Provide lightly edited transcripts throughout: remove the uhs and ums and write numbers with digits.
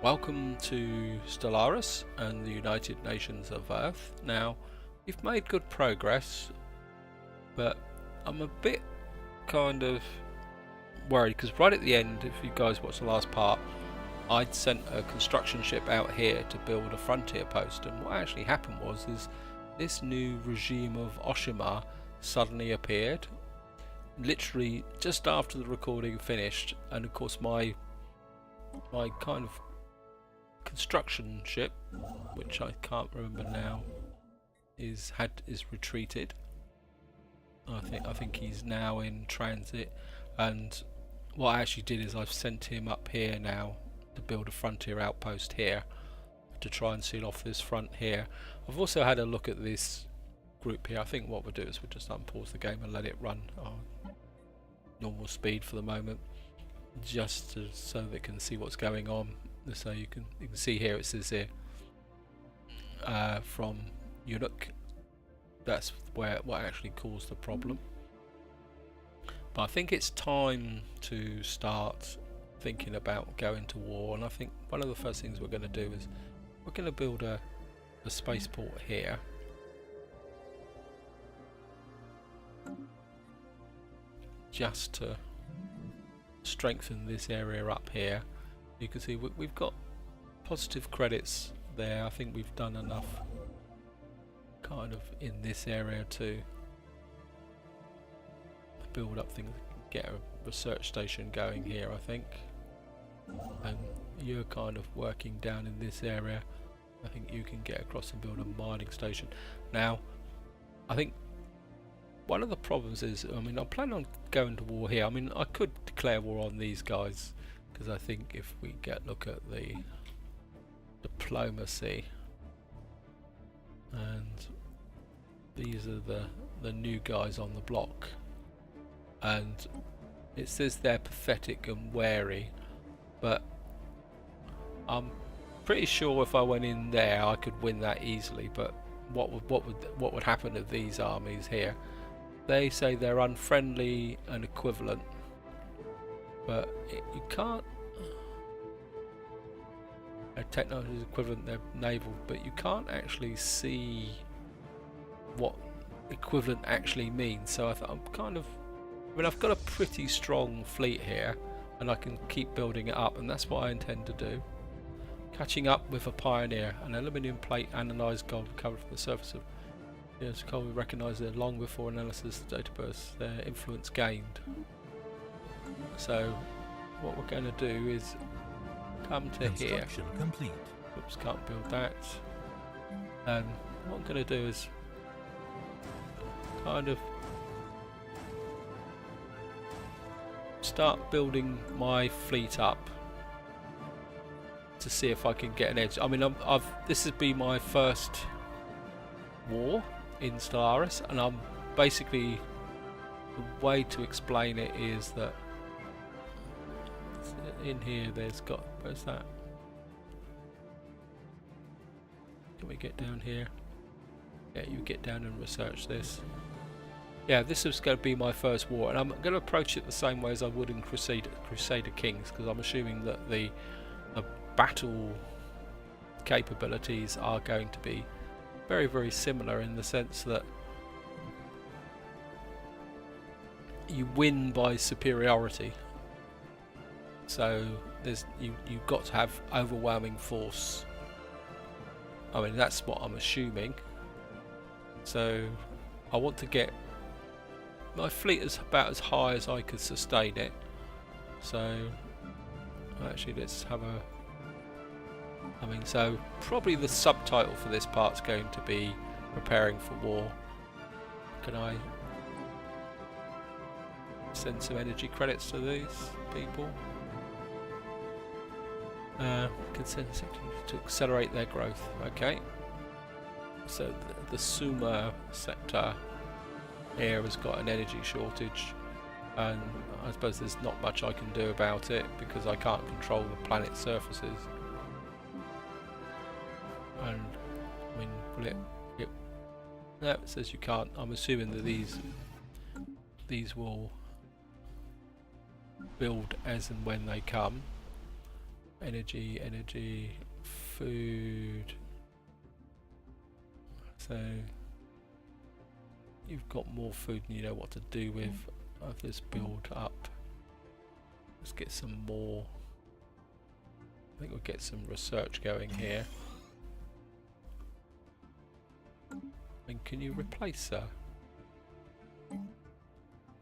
Welcome to Stellaris and the United Nations of Earth. Now, we've made good progress, but I'm a bit kind of worried because right at the end, if you guys watched the last part, I'd sent a construction ship out here to build a frontier post, and what actually happened was this new regime of Oshima suddenly appeared, literally just after the recording finished, and of course my kind of construction ship, which I can't remember now, is retreated. I think he's now in transit, and what I actually did is I've sent him up here now to build a frontier outpost here to try and seal off this front here. I've also had a look at this group here. I think what we'll do is we'll just unpause the game and let it run on normal speed for the moment, just so they can see what's going on. So you can see here, it says here from Unuk. That's what actually caused the problem. But I think it's time to start thinking about going to war, and I think one of the first things we're going to do is we're going to build a spaceport here. Just to strengthen this area up here. You can see we've got positive credits there. I think we've done enough kind of in this area to build up things, get a research station going here, I think. And you're kind of working down in this area. I think you can get across and build a mining station. Now, I think one of the problems is, I mean, I plan on going to war here. I mean, I could declare war on these guys, because I think if we look at the diplomacy, and these are the new guys on the block, and it says they're pathetic and wary, but I'm pretty sure if I went in there I could win that easily. But what would happen to these armies here? They say they're unfriendly and equivalent, but you can't. Their technology is equivalent, they're naval, but you can't actually see what equivalent actually means. So I'm kind of, I mean, I've got a pretty strong fleet here, and I can keep building it up, and that's what I intend to do. Catching up with a pioneer, an aluminium plate, analysed gold recovered from the surface of yes, coal. We recognise that long before analysis of the database, their influence gained. So what we're going to do is come to here. Complete. Oops, can't build that. And what I'm going to do is kind of start building my fleet up to see if I can get an edge. I mean, this has been my first war in Stellaris, and I'm basically, the way to explain it is that in here there's got, where's that? Can we get down here? Yeah, you get down and research this. Yeah, this is going to be my first war, and I'm going to approach it the same way as I would in Crusader Kings, because I'm assuming that the battle capabilities are going to be very, very similar, in the sense that you win by superiority. So you've got to have overwhelming force. I mean, that's what I'm assuming. So I want to get my fleet is about as high as I could sustain it. So actually, let's have a. I mean, so probably the subtitle for this part's going to be "Preparing for War." Can I send some energy credits to these people? Can send to accelerate their growth. Okay. So the Sumer sector here has got an energy shortage, and I suppose there's not much I can do about it because I can't control the planet's surfaces. And I mean, will it? No, it says you can't. I'm assuming that these will build as and when they come. energy, food. So you've got more food than you know what to do with. Of this build up. Let's get some more. I think we'll get some research going here. And can you replace her?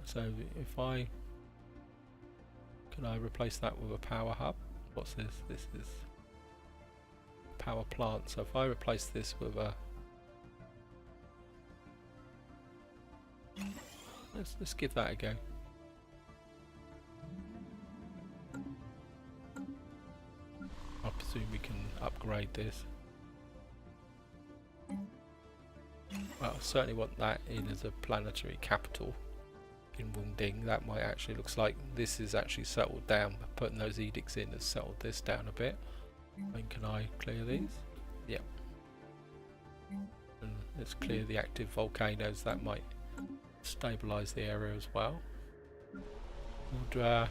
So if I can I replace that with a power hub? What's this? This is power plant. So if I replace this with a let's give that a go. I presume we can upgrade this. Well, I certainly want that in as a planetary capital in Wunding. That might actually looks like this is actually settled down. Putting those edicts in has settled this down a bit. And can I clear these? Yep. And let's clear the active volcanoes. That might stabilize the area as well. And, I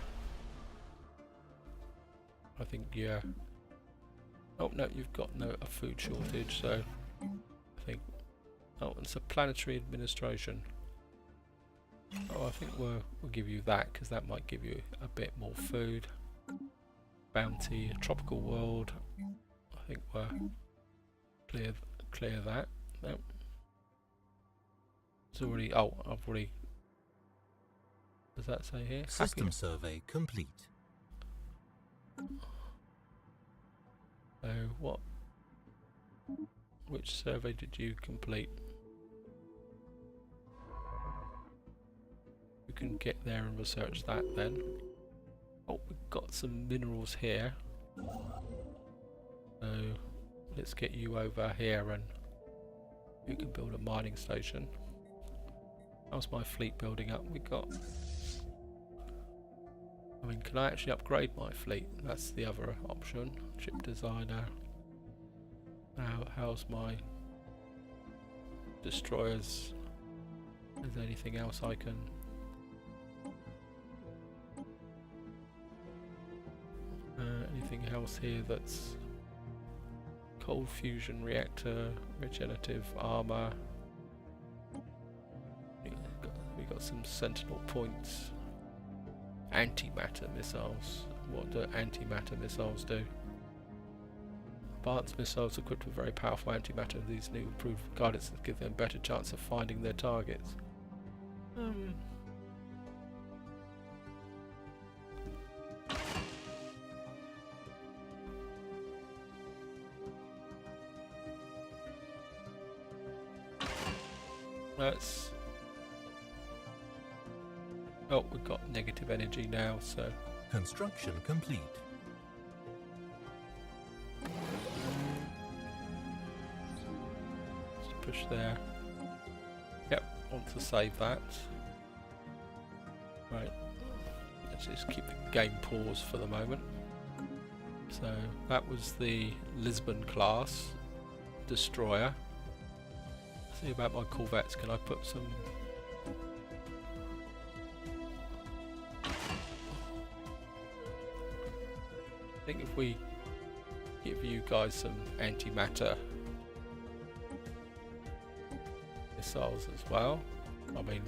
think yeah. Oh no, you've got a food shortage, so I think. Oh, it's a planetary administration. Oh, I think we'll give you that because that might give you a bit more food. Bounty, a tropical world. I think we're clear that. Nope. It's already. Oh, I've already. Does that say here? System survey complete. So what? Which survey did you complete? We can get there and research that then. Oh, we've got some minerals here. So let's get you over here and you can build a mining station. How's my fleet building up? We got. I mean, can I actually upgrade my fleet? That's the other option. Ship designer. Now, how's my destroyers? Is there anything else I can? Anything else here that's cold fusion reactor, regenerative armor? We got some sentinel points. Antimatter missiles. What do antimatter missiles do? Advanced missiles equipped with very powerful antimatter. These new improved guidance give them a better chance of finding their targets. Let's. Oh, we've got negative energy now, so. Construction complete. Let's push there. Yep, want to save that. Right. Let's just keep the game paused for the moment. So that was the Lisbon class destroyer. See about my corvettes. Can I put some? I think if we give you guys some antimatter missiles as well. I mean,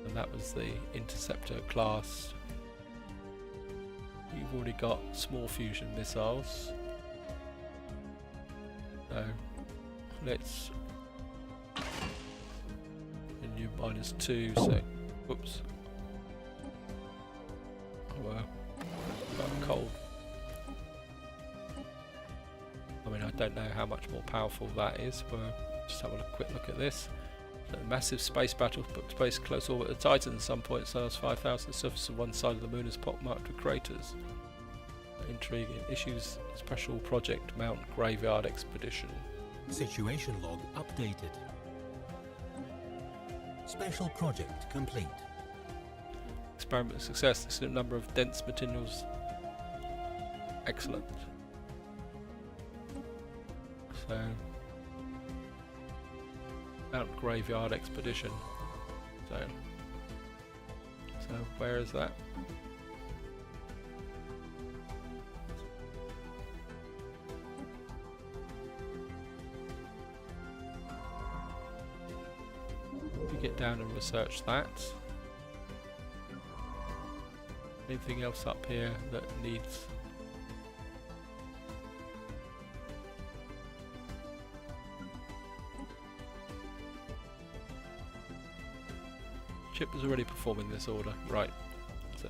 and that was the interceptor class. You've already got small fusion missiles. So let's. And you -2, so whoops. Oh well. Got cold. I mean, I don't know how much more powerful that is, but just have a quick look at this. A massive space battle took place close orbit of Titan at some point. So 5,000 surface of one side of the moon is pockmarked with craters. Intriguing. Issues special project Mount Graveyard Expedition. Situation log updated. Special project complete. Experiment success. This is a number of dense materials. Excellent. So, Mount Graveyard Expedition. So where is that? get down and research that. Anything else up here that needs... Chip is already performing this order, right, so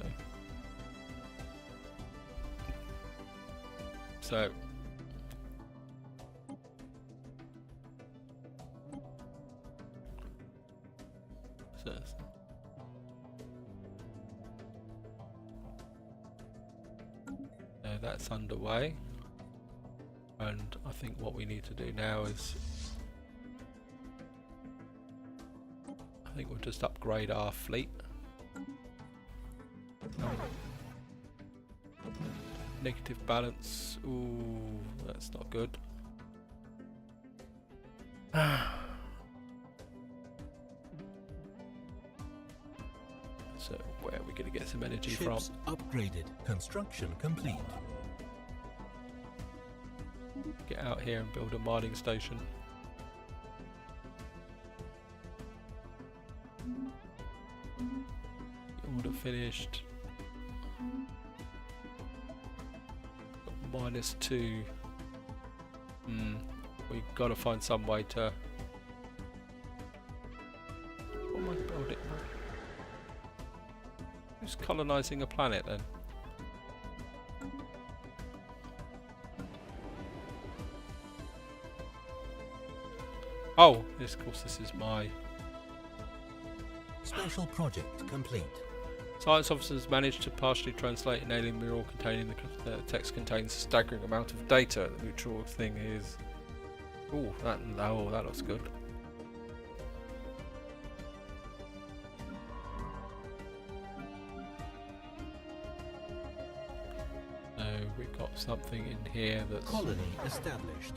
that's underway, and I think what we need to do now is I think we'll just upgrade our fleet. Negative balance, ooh, that's not good. So where are we going to get some energy from? Ships upgraded. Construction complete. Get out here and build a mining station. Order finished. Got -2. We've got to find some way to... What am I building? Who's colonising a planet then? Oh, yes, of course this is my... Special project complete. Science officers managed to partially translate an alien mural containing the text contains a staggering amount of data. The neutral thing is... Ooh, that looks good. So we've got something in here that's... Colony established.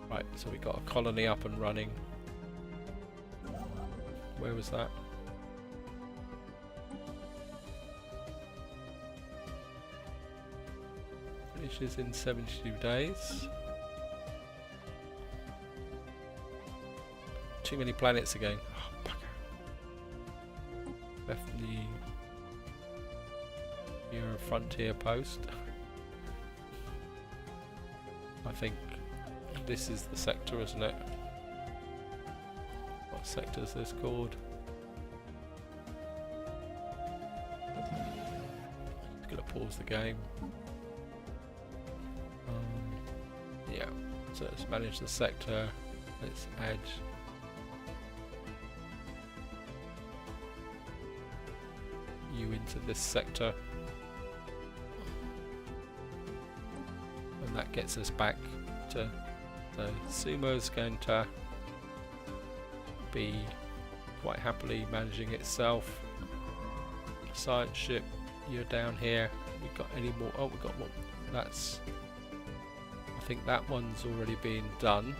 Right, so we got a colony up and running. Where was that? Finishes in 72 days. Too many planets again. Oh, bugger. Left the Euro frontier post. I think this is the sector, isn't it? What sector is this called? Just gonna pause the game. Yeah, so let's manage the sector. Let's add you into this sector. And that gets us back to... So Sumo's going to be quite happily managing itself. Science ship, you're down here. We got any more? Oh, we got one. That's... I think that one's already been done.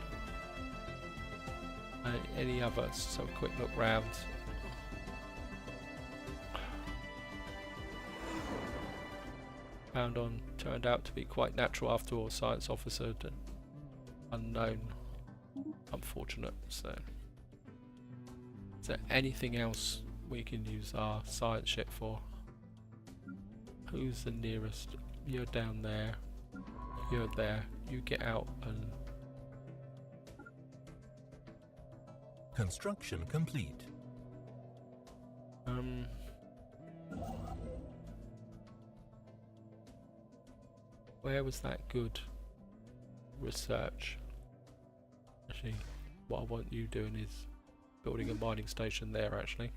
Any others? So a quick look round. Found on turned out to be quite natural after all. Science officer and unknown. Unfortunate. So is there anything else we can use our science ship for? Who's the nearest? You're down there. You're there. You get out and... Construction complete. Where was that good research? Actually, what I want you doing is building a mining station there, actually.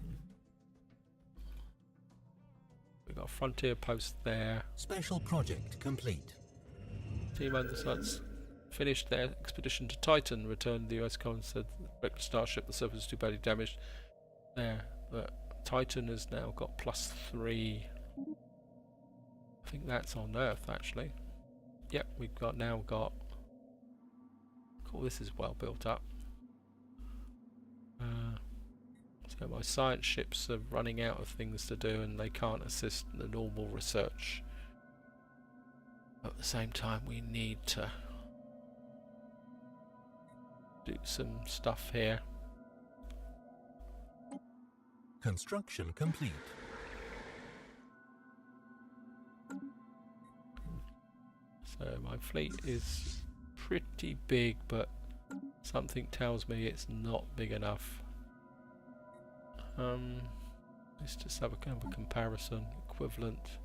We've got a frontier post there. Special project complete. Team under Suns finished their expedition to Titan, returned the US colony, said the starship, the surface is too badly damaged. There, but Titan has now got +3. I think that's on Earth, actually. Yep, we've got now got... Cool, this is well built up. So my science ships are running out of things to do and they can't assist the normal research. At the same time, we need to do some stuff here. Construction complete. So my fleet is pretty big, but something tells me it's not big enough. Let's just have a kind of a comparison, equivalent.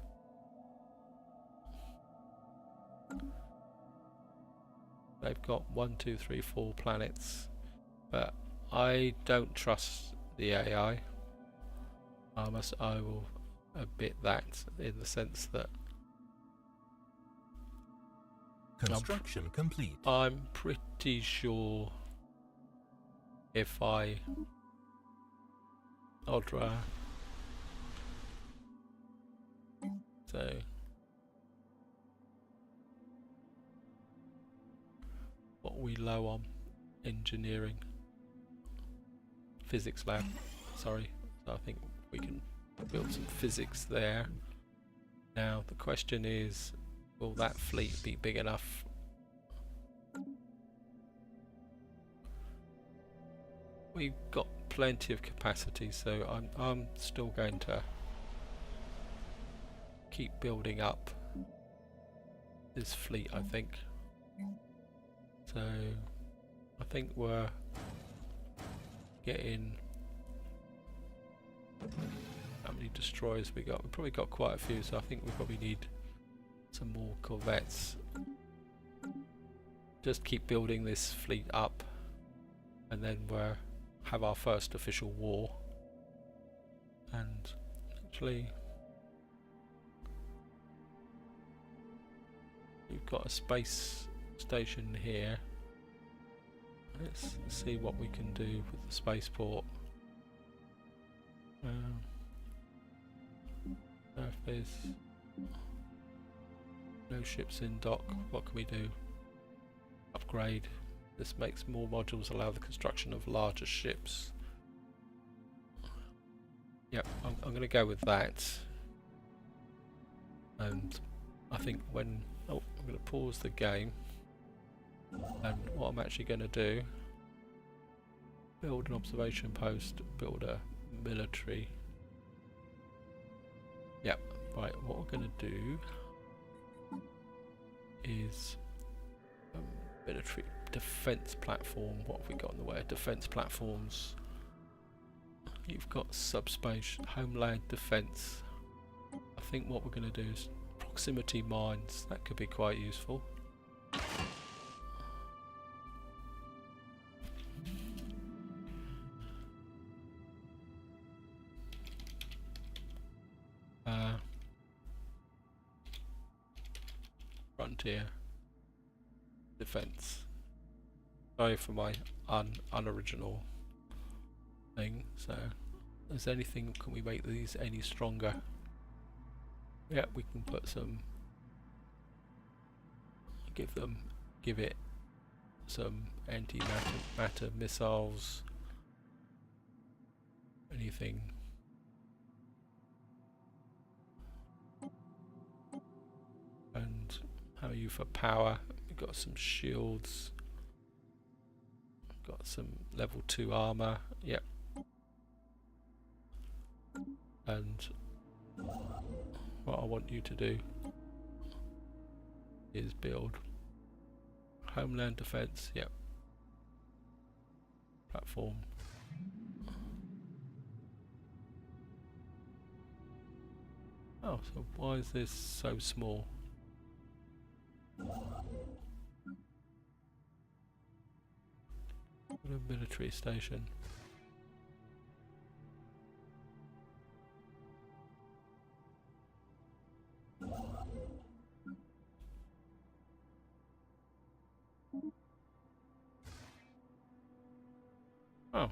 They've got 1, 2, 3, 4 planets, but I don't trust the AI. I will admit that, in the sense that Construction complete. I'm pretty sure if I Ultra, so what are we low on? Engineering, physics lab, sorry. So I think we can build some physics there. Now the question is, will that fleet be big enough? We've got plenty of capacity, so I'm still going to keep building up this fleet, I think. So I think we're getting, how many destroyers we got? We've probably got quite a few, so I think we probably need some more corvettes. Just keep building this fleet up, and then we'll have our first official war. And actually, we've got a space station here. Let's see what we can do with the spaceport. If there's no ships in dock, what can we do? Upgrade. This makes more modules, allow the construction of larger ships. Yep, I'm going to go with that. And I think when... oh, I'm going to pause the game. And what I'm actually going to do, build an observation post, build a military. Yep, right, what we're going to do is military defense platform. What have we got in the way of defense platforms? You've got subspace, homeland defense. I think what we're going to do is proximity mines. That could be quite useful. Frontier defense. Sorry for my unoriginal thing. So, is anything? Can we make these any stronger? Yeah, we can put some. Give it some anti-matter missiles. Anything. And how are you for power? We've got some shields. Got some level 2 armor. Yep. And what I want you to do is build homeland defense. Yep. Platform. Oh, so why is this so small? A military station. Oh.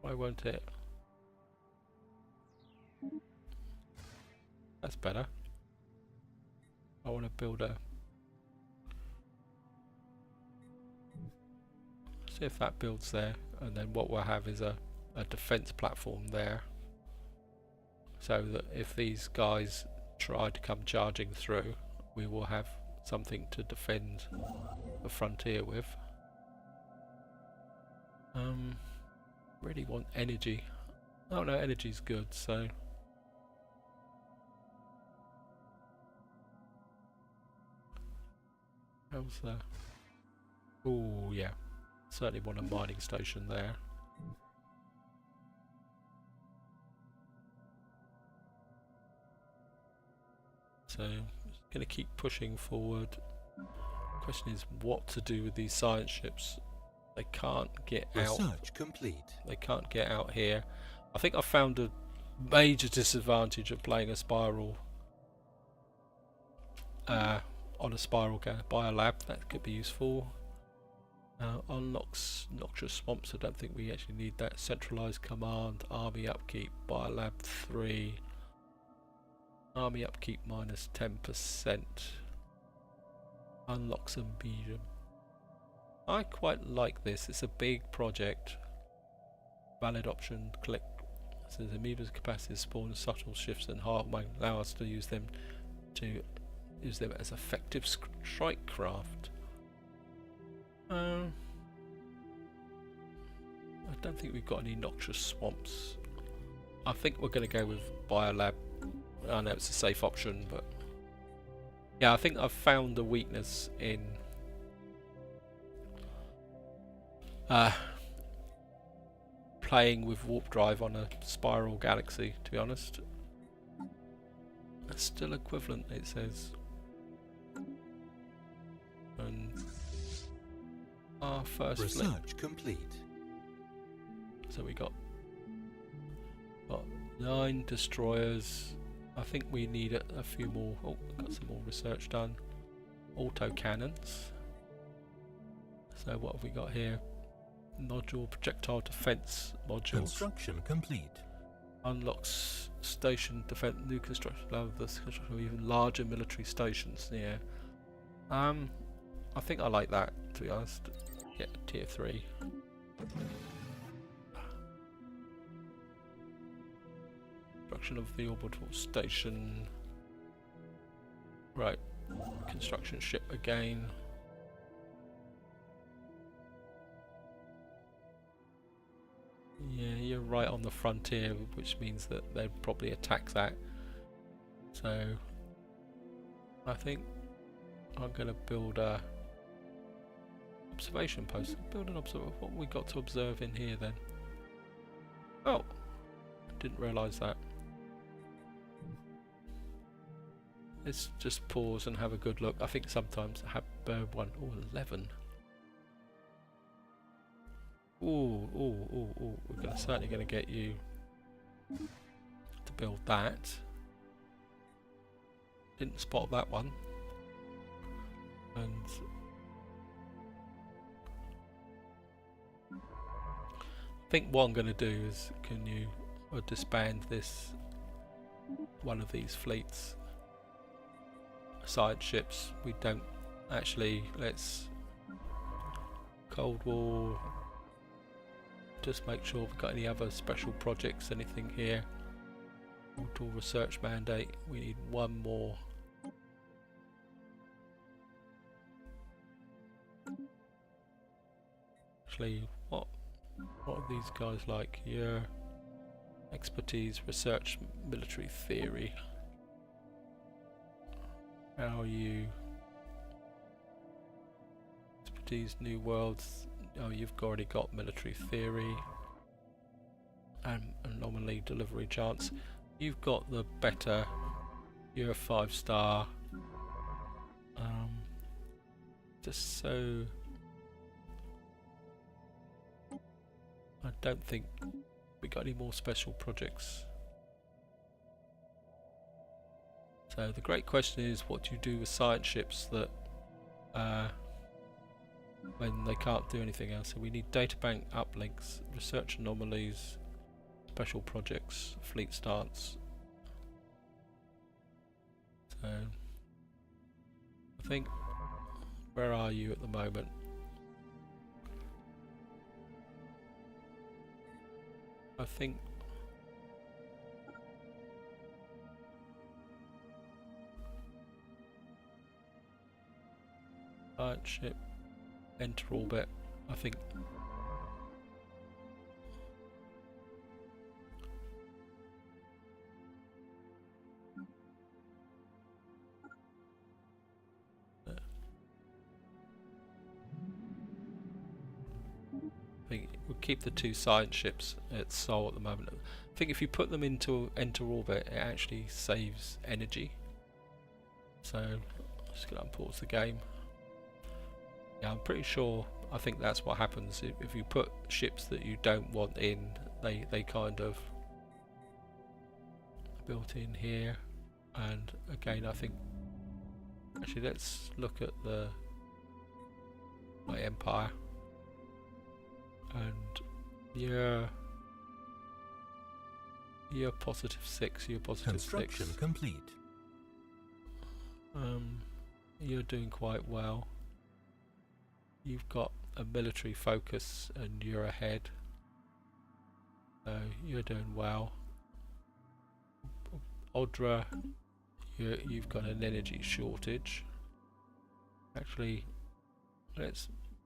Why won't it? That's better. I want to build a... see if that builds there, and then what we'll have is a defense platform there, so that if these guys try to come charging through, we will have something to defend the frontier with. Really want energy. Oh no, energy's good, so... How's that? Oh yeah, certainly want a mining station there. So, going to keep pushing forward. Question is what to do with these science ships. They can't get out. Research complete. They can't get out here. I think I found a major disadvantage of playing a spiral on a spiral biolab. That could be useful. Unlocks noxious swamps. I don't think we actually need that. Centralized command, army upkeep, biolab 3. Army upkeep minus 10%. Unlocks a medium. I quite like this. It's a big project. Valid option. Click. It says amoeba's capacity to spawn subtle shifts and hard might allow us to use them as effective strike craft. I don't think we've got any noxious swamps. I think we're going to go with biolab. I know it's a safe option, but yeah, I think I've found the weakness in playing with warp drive on a spiral galaxy, to be honest. That's still equivalent, it says. And our first research complete. So we got 9 destroyers. I think we need a few more. Oh, got some more research done. Auto cannons. So what have we got here? Nodule projectile defense module. Construction complete. Unlocks station defense, new construction, allow the construction of even larger military stations. Yeah. I think I like that, to be honest. Yeah, tier 3. Construction of the orbital station. Right. Construction ship again. Yeah, you're right on the frontier, which means that they'd probably attack that. So I think I'm going to build a observation post. Build an observation. What have we got to observe in here then? Oh, didn't realise that. Let's just pause and have a good look. I think sometimes I have bird 1 or 11. Ooh, we're certainly going to get you to build that. Didn't spot that one. And I think what I'm going to do is, can you disband this one of these fleets? Side ships. We don't actually. Let's Cold War. Just make sure we've got any other special projects, anything here. Auto research mandate. We need one more. Actually, what are these guys like? Yeah, expertise, research, military theory. How are you? Expertise, new worlds. Oh, you've already got military theory and anomaly delivery chance. You've got the better. You're a 5-star. Just so I don't think we got any more special projects. So the great question is, what do you do with science ships that when they can't do anything else? So we need databank uplinks, research anomalies, special projects, fleet starts. So I think, where are you at the moment? I think science ship, enter orbit. I think think we'll keep the 2 science ships at Sol at the moment. I think if you put them into enter orbit, it actually saves energy. So I'm just going to unpause the game. Yeah, I'm pretty sure. I think that's what happens if you put ships that you don't want in. They kind of built in here. And again, I think actually let's look at the Empire. And you're +6, you're Construction 6. complete. You're doing quite well. You've got a military focus and you're ahead. So you're doing well. Odra, you've got an energy shortage. Actually,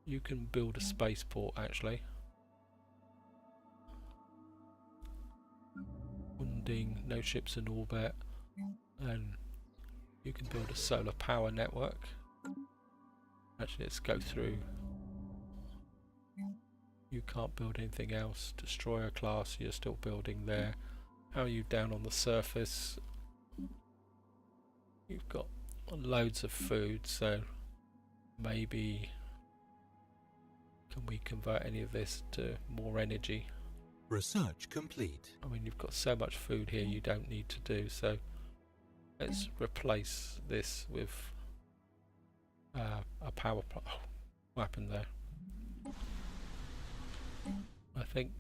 you can build a spaceport actually. Unding, no ships in orbit, and you can build a solar power network. Actually, let's go through. You can't build anything else. Destroyer class, you're still building there. How are you down on the surface? You've got loads of food, so maybe can we convert any of this to more energy? Research complete. I mean, you've got so much food here you don't need to do, so let's replace this with a power plant. Oh, what happened there? I think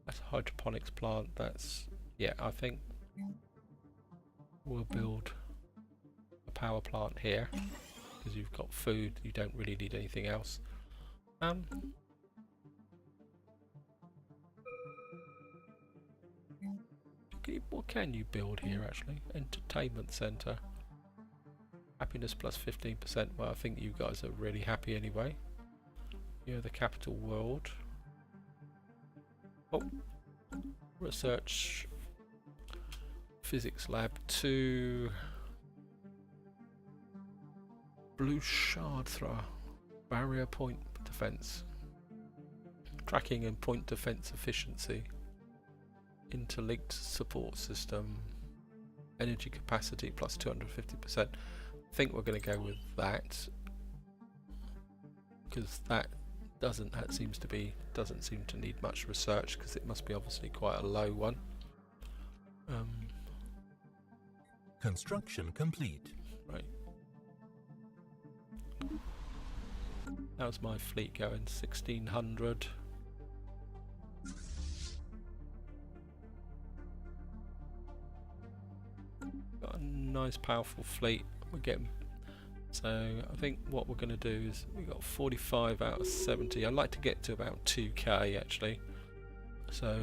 that's a hydroponics plant. That's, yeah, I think we'll build a power plant here because you've got food, you don't really need anything else. What can you build here actually? Entertainment centre. Happiness plus 15%. Well, I think you guys are really happy anyway. You're the capital world. Oh, research physics lab 2. Blue shard thrower. Barrier point defense. Tracking and point defense efficiency. Interlinked support system. Energy capacity plus 250%. I think we're going to go with that because that doesn't seem to need much research because it must be obviously quite a low one. Construction complete. Right. How's my fleet going? 1600. Got a nice powerful fleet. We're getting. So I think what we're going to do is we got 45 out of 70. I'd like to get to about 2k actually. So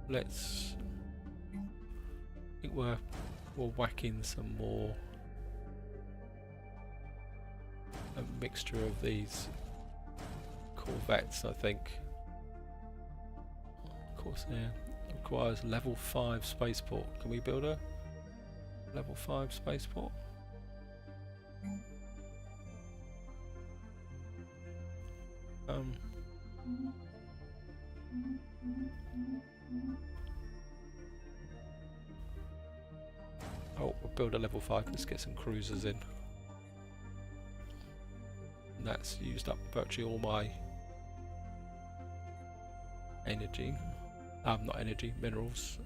let's. I think we're whacking some more. A mixture of these corvettes, I think. Of course, yeah. Requires level 5 spaceport. Can we build a level 5 spaceport? Oh, we'll build a level 5. Let's get some cruisers in. And that's used up virtually all my energy. Not energy, minerals.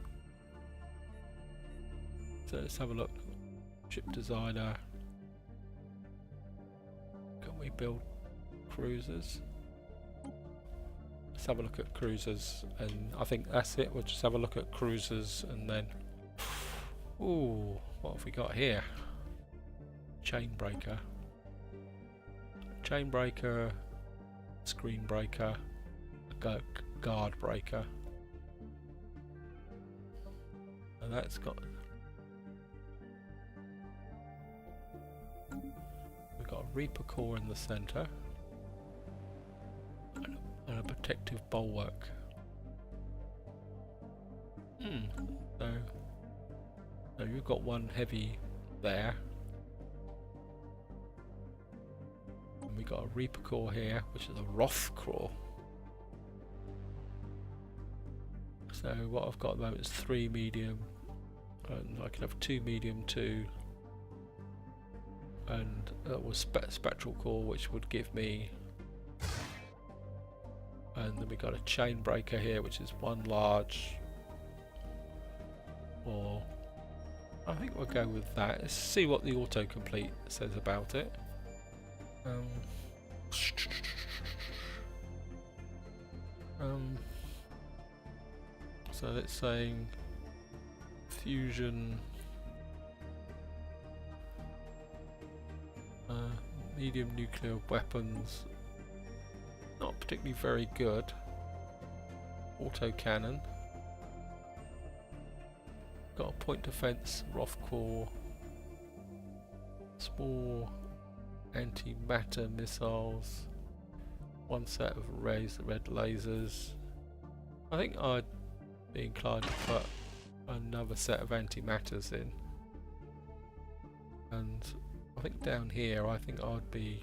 So let's have a look. Ship designer. Can we build cruisers? Let's have a look at cruisers, and I think that's it. We'll just have a look at cruisers and then. Ooh, what have we got here? Chain breaker. Chain breaker, screen breaker, guard breaker. And that's got. We've got a Reaper core in the centre and a protective bulwark. So you've got one heavy there. And we got a Reaper core here, which is a Wrath core. So what I've got at the moment is 3 medium, and I can have 2 medium, 2, and that was spectral core, which would give me, and then we got a chain breaker here, which is 1 large, or I think we'll go with that. Let's see what the autocomplete says about it. So it's saying fusion, medium nuclear weapons, not particularly very good. Autocannon, got a point defense, Roth core, small antimatter missiles, 1 set of red lasers. I think I'd be inclined to put another set of antimatters in, and I think down here I think I'd be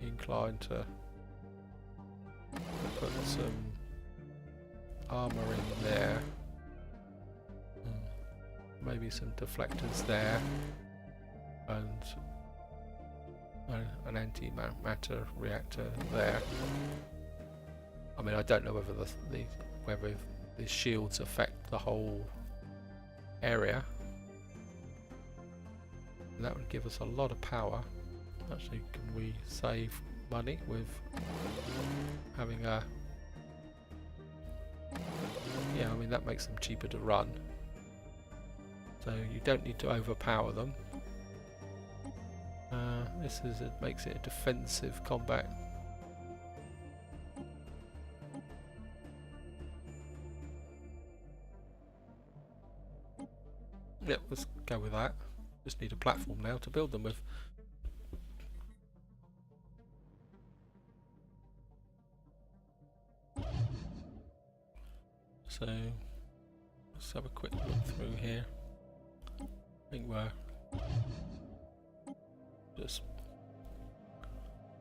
inclined to put some armour in there, maybe some deflectors there, and an antimatter reactor there. I mean, I don't know whether whether the shields affect the whole area. And that would give us a lot of power. Actually, can we save money with having a... Yeah, I mean that makes them cheaper to run. So you don't need to overpower them. It makes it a defensive combat. Yep, let's go with that. Just need a platform now to build them with. So let's have a quick look through here. I think we're just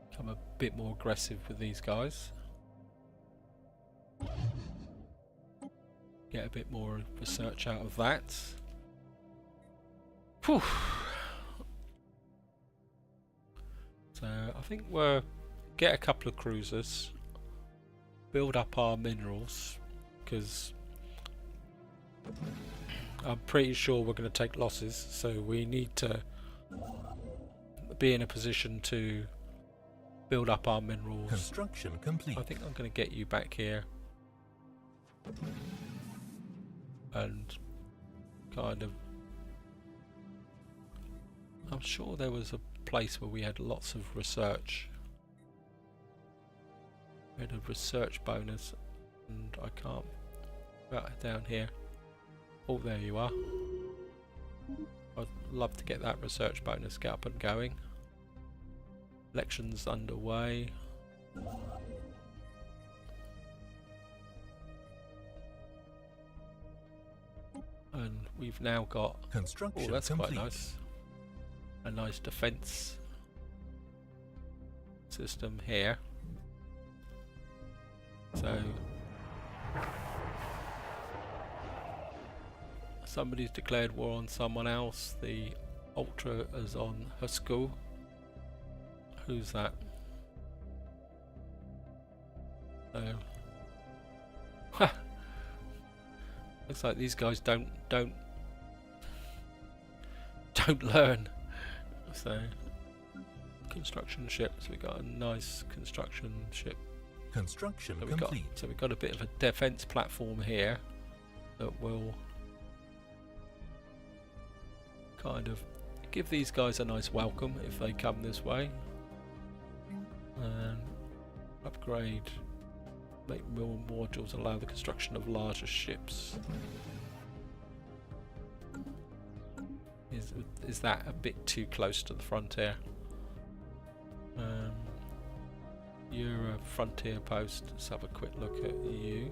become a bit more aggressive with these guys. Get a bit more research out of that. Whew. So I think we'll get a couple of cruisers, build up our minerals, because I'm pretty sure we're going to take losses, so we need to be in a position to build up our minerals. Construction complete. I think I'm going to get you back here and kind of... I'm sure there was a place where we had lots of research. We had a research bonus, and I can't... Right down here. Oh, there you are. I'd love to get that research bonus, get up and going. Elections underway. And we've now got... Construction oh, that's complete. quite nice. A nice defense system here. So somebody's declared war on someone else. The Ultra is on Husku. Who's that? So looks like these guys don't learn. So construction ships, we got a nice construction ship. Construction So complete. we've got a bit of a defense platform here that will kind of give these guys a nice welcome if they come this way. And upgrade, make more modules, allow the construction of larger ships. Is that a bit too close to the frontier? You're a frontier post. Let's have a quick look at you.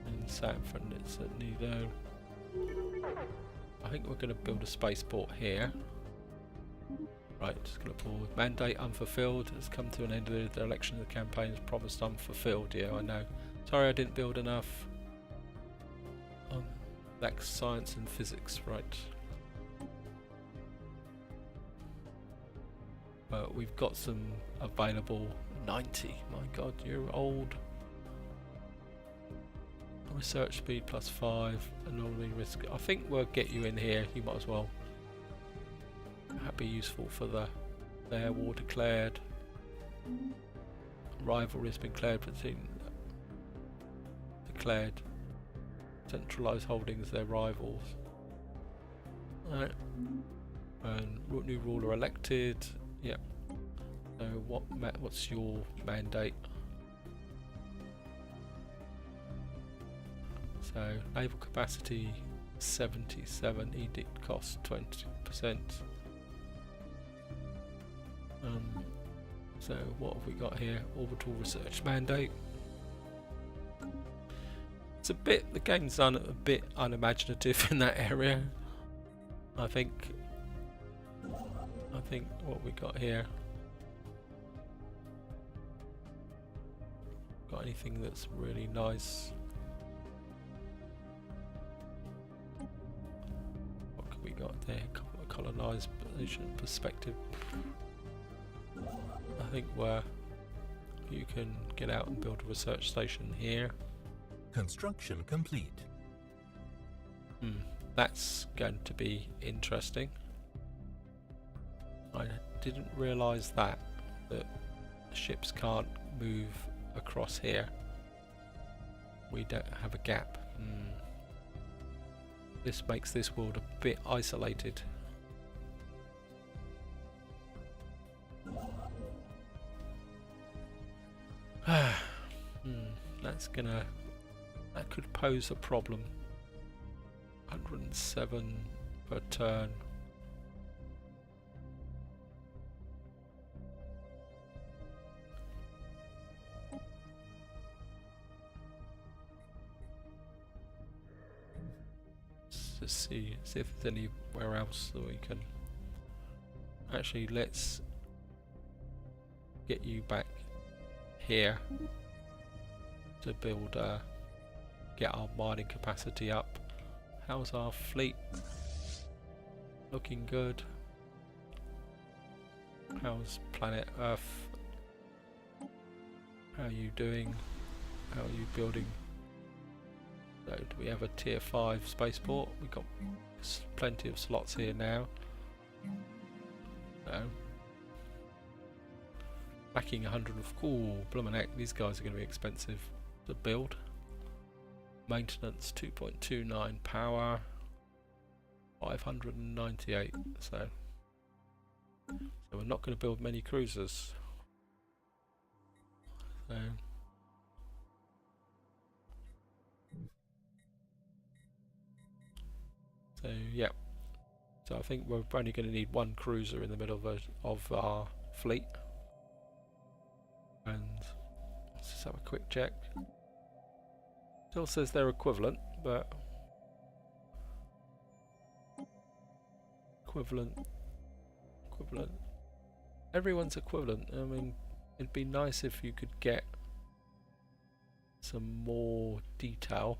In Sanford, it's at Nido. I think we're going to build a spaceport here. Right, just going to pause. Mandate unfulfilled. Has come to an end of the election. The campaign is promised unfulfilled. Yeah, I know. Sorry I didn't build enough. That's science and physics, right. But we've got some available. 90, my god, you're old. Research speed +5, anomaly risk. I think we'll get you in here, you might as well. That'd be useful for the war declared. Rivalry has been declared. Centralized holdings, their rivals. Alright. And new ruler elected. Yep. So what's your mandate? So naval capacity 77, edict cost 20%. So what have we got here? Orbital research mandate. It's a bit, the game's done a bit unimaginative in that area. I think what we got here. Got anything that's really nice? What can we got there? Colonized position perspective. I think where you can get out and build a research station here. Construction complete. That's going to be interesting. I didn't realise that ships can't move across here. We don't have a gap. This makes this world a bit isolated. That could pose a problem. 107 per turn. Let's see if there's anywhere else that we can. Actually, let's get you back here to build, get our mining capacity up. How's our fleet? Looking good. How's planet Earth? How are you doing? How are you building? So, do we have a tier 5 spaceport? We've got plenty of slots here now. So, backing 100 of cool, bloomin' heck, these guys are going to be expensive to build. Maintenance 2.29 power, 598. So we're not going to build many cruisers. So yeah. So I think we're only going to need one cruiser in the middle of our fleet. And let's just have a quick check. Still says they're equivalent, but equivalent. Everyone's equivalent. I mean, it'd be nice if you could get some more detail.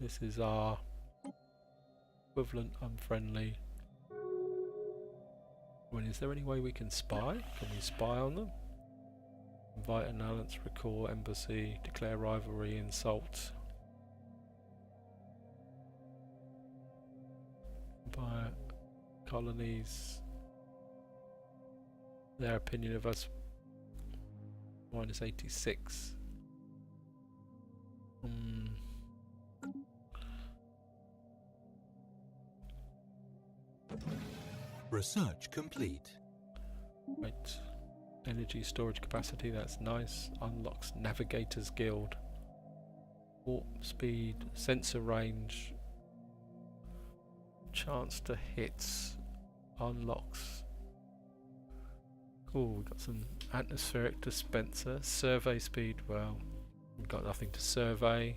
This is our equivalent unfriendly. I mean, is there any way we can spy? Can we spy on them? Invite an alliance, recall embassy, declare rivalry, insult. By colonies. Their opinion of us -86. Research complete. Right. Energy storage capacity, that's nice. Unlocks Navigator's Guild. Warp speed, sensor range, chance to hits, unlocks. Cool, we've got some atmospheric dispenser. Survey speed, well, we've got nothing to survey.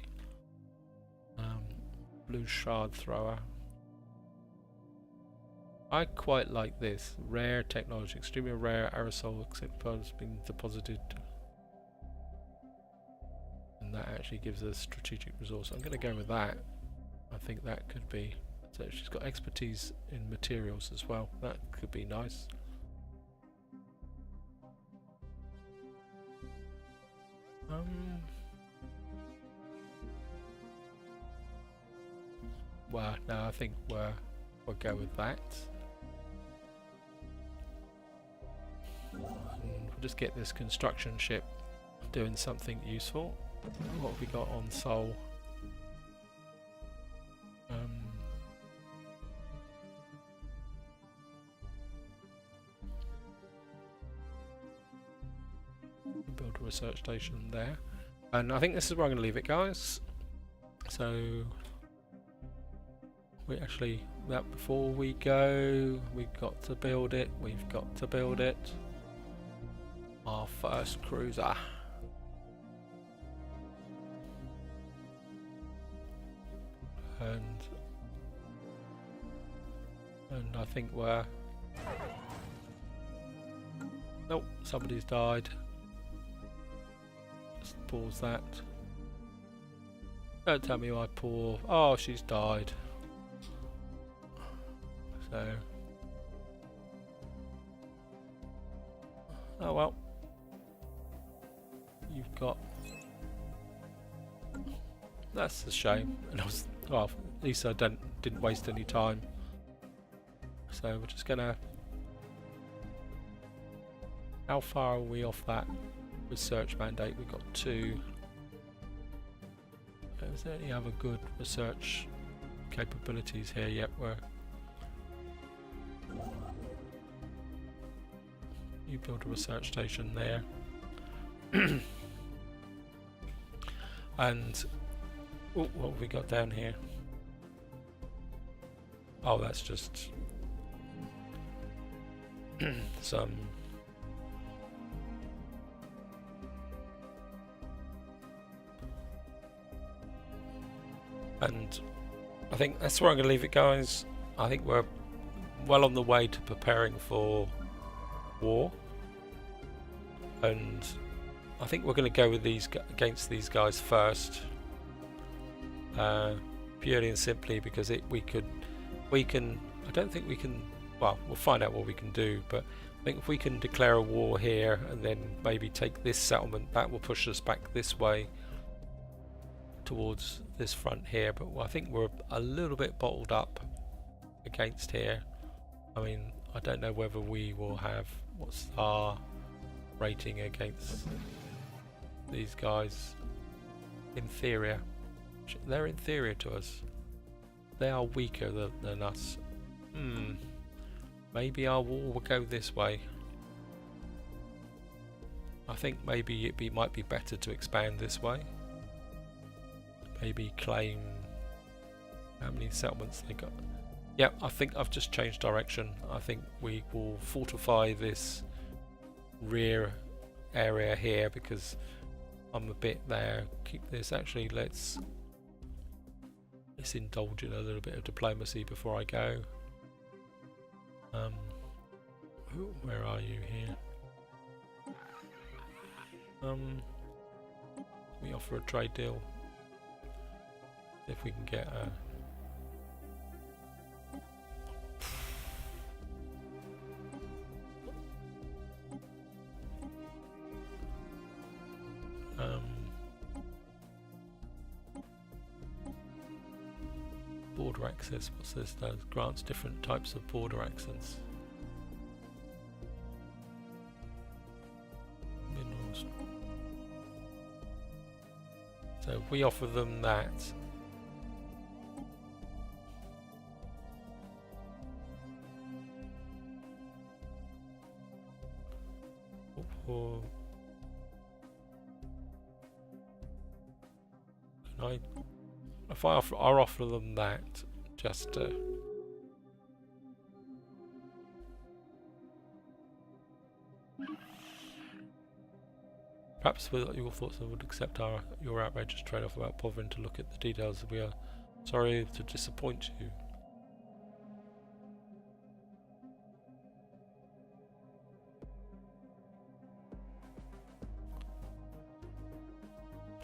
Blue shard thrower. I quite like this. Rare technology, extremely rare aerosol except has been deposited. and that actually gives us strategic resource. I'm going to go with that. I think that could be. So she's got expertise in materials as well. That could be nice. Well, no, I think we'll go with that. And we'll just get this construction ship doing something useful. What have we got on Sol? Build a research station there. And I think this is where I'm going to leave it, guys. So we actually, before we go, we've got to build it. We've got to build it. Our first cruiser. And I think we're... Nope, somebody's died. Just pause that. Don't tell me I poor... Oh, she's died. So... Oh well. You've got... That's a shame. And I was... Well, at least I didn't waste any time. So we're just gonna... How far are we off that research mandate? We've got 2. Is there any other good research capabilities here yet? You build a research station there. And what have we got down here? Oh, that's just some and I think that's where I'm going to leave it, guys. I think we're well on the way to preparing for war, and I think we're going to go with against these guys first, purely and simply because we can. I don't think we can. Well, we'll find out what we can do, but I think if we can declare a war here and then maybe take this settlement, that will push us back this way towards this front here. But I think we're a little bit bottled up against here. I mean, I don't know whether we will have, what's our rating against these guys? Inferior. They're inferior to us. They are weaker than us. Maybe our war will go this way. I think maybe it might be better to expand this way. Maybe claim how many settlements they got. Yeah, I think I've just changed direction. I think we will fortify this rear area here because I'm a bit there. Keep this. Actually, let's indulge in a little bit of diplomacy before I go. Where are you here? We offer a trade deal. If we can get a... border access, what's this? That grants different types of border access. Minerals. So if we offer them that, or can I? If I offer them that, just perhaps with your thoughts, I would accept your outrageous trade-off without bothering to look at the details. We are sorry to disappoint you.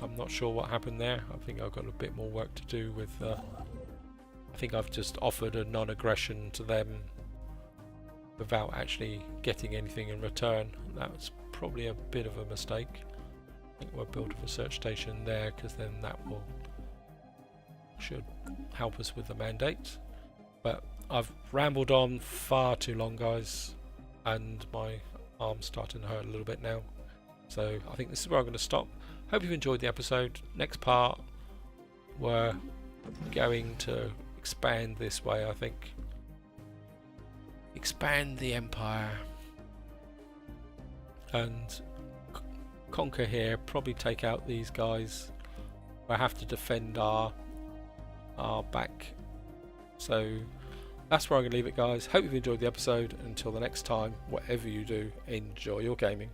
I'm not sure what happened there. I think I've got a bit more work to do with I think I've just offered a non-aggression to them without actually getting anything in return. That's probably a bit of a mistake. I think we'll build a research station there, because then that should help us with the mandate. But I've rambled on far too long, guys, and my arm's starting to hurt a little bit now. So I think this is where I'm going to stop. Hope you've enjoyed the episode. Next part, we're going to expand this way, I think. Expand the empire and conquer here, probably take out these guys. I have to defend our back. So that's where I'm going to leave it, guys. Hope you've enjoyed the episode. Until the next time, whatever you do, enjoy your gaming.